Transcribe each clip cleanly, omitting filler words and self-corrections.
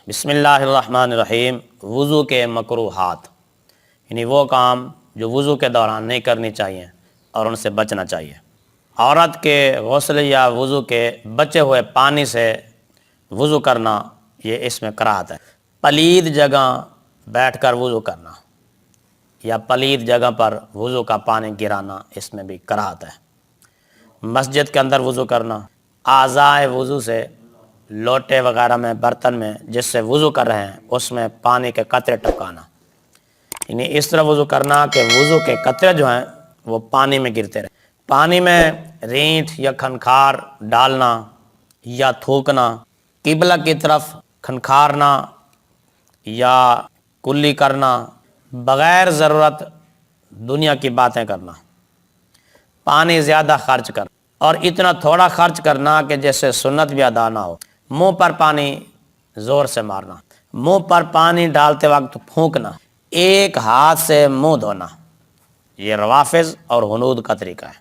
بسم اللہ الرحمن الرحیم۔ وضو کے مکروہات، یعنی وہ کام جو وضو کے دوران نہیں کرنی چاہیے اور ان سے بچنا چاہیے۔ عورت کے غسل یا وضو کے بچے ہوئے پانی سے وضو کرنا، یہ اس میں کراہت ہے۔ پلید جگہ بیٹھ کر وضو کرنا یا پلید جگہ پر وضو کا پانی گرانا، اس میں بھی کراہت ہے۔ مسجد کے اندر وضو کرنا، اعضائے وضو سے لوٹے وغیرہ میں، برتن میں جس سے وضو کر رہے ہیں اس میں پانی کے قطرے ٹپکانا، یعنی اس طرح وضو کرنا کہ وضو کے قطرے جو ہیں وہ پانی میں گرتے رہیں۔ پانی میں رینٹ یا کھنکھار ڈالنا یا تھوکنا، قبلہ کی طرف کھنکھارنا یا کلی کرنا، بغیر ضرورت دنیا کی باتیں کرنا، پانی زیادہ خرچ کرنا اور اتنا تھوڑا خرچ کرنا کہ جیسے سنت بھی ادا نہ ہو۔ منہ پر پانی زور سے مارنا، منہ پر پانی ڈالتے وقت پھونکنا، ایک ہاتھ سے منہ دھونا، یہ روافظ اور ہنود کا طریقہ ہے۔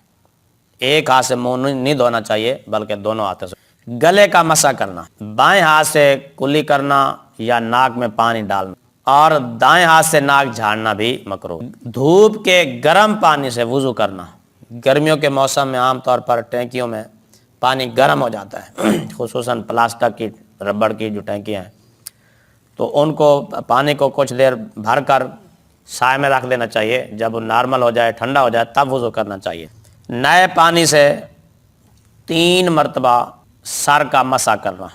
ایک ہاتھ سے منہ نہیں دھونا چاہیے بلکہ دونوں ہاتھوں سے۔ گلے کا مسح کرنا، بائیں ہاتھ سے کلی کرنا یا ناک میں پانی ڈالنا اور دائیں ہاتھ سے ناک جھاڑنا بھی مکروہ۔ دھوپ کے گرم پانی سے وضو کرنا، گرمیوں کے موسم میں عام طور پر ٹینکیوں میں پانی گرم ہو جاتا ہے، خصوصاً پلاسٹک کی، ربڑ کی جو ٹینکیاں ہیں، تو ان کو پانی کو کچھ دیر بھر کر سائے میں رکھ دینا چاہیے۔ جب وہ نارمل ہو جائے، ٹھنڈا ہو جائے، تب وضو کرنا چاہیے۔ نئے پانی سے 3 مرتبہ سر کا مسح کرنا،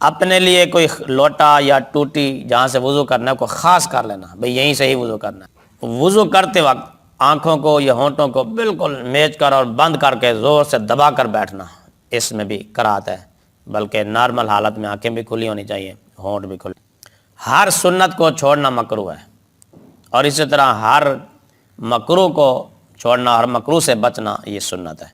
اپنے لیے کوئی لوٹا یا ٹوٹی جہاں سے وضو کرنا ہے کو خاص کر لینا، بھئی یہیں سے ہی وضو کرنا ہے۔ وضو کرتے وقت آنکھوں کو یا ہونٹوں کو بالکل میچ کر اور بند کر کے زور سے دبا کر بیٹھنا، اس میں بھی کراہت ہے، بلکہ نارمل حالت میں آنکھیں بھی کھلی ہونی چاہیے، ہونٹ بھی کھلی۔ ہر سنت کو چھوڑنا مکروہ ہے، اور اسی طرح ہر مکروہ کو چھوڑنا اور مکروہ سے بچنا یہ سنت ہے۔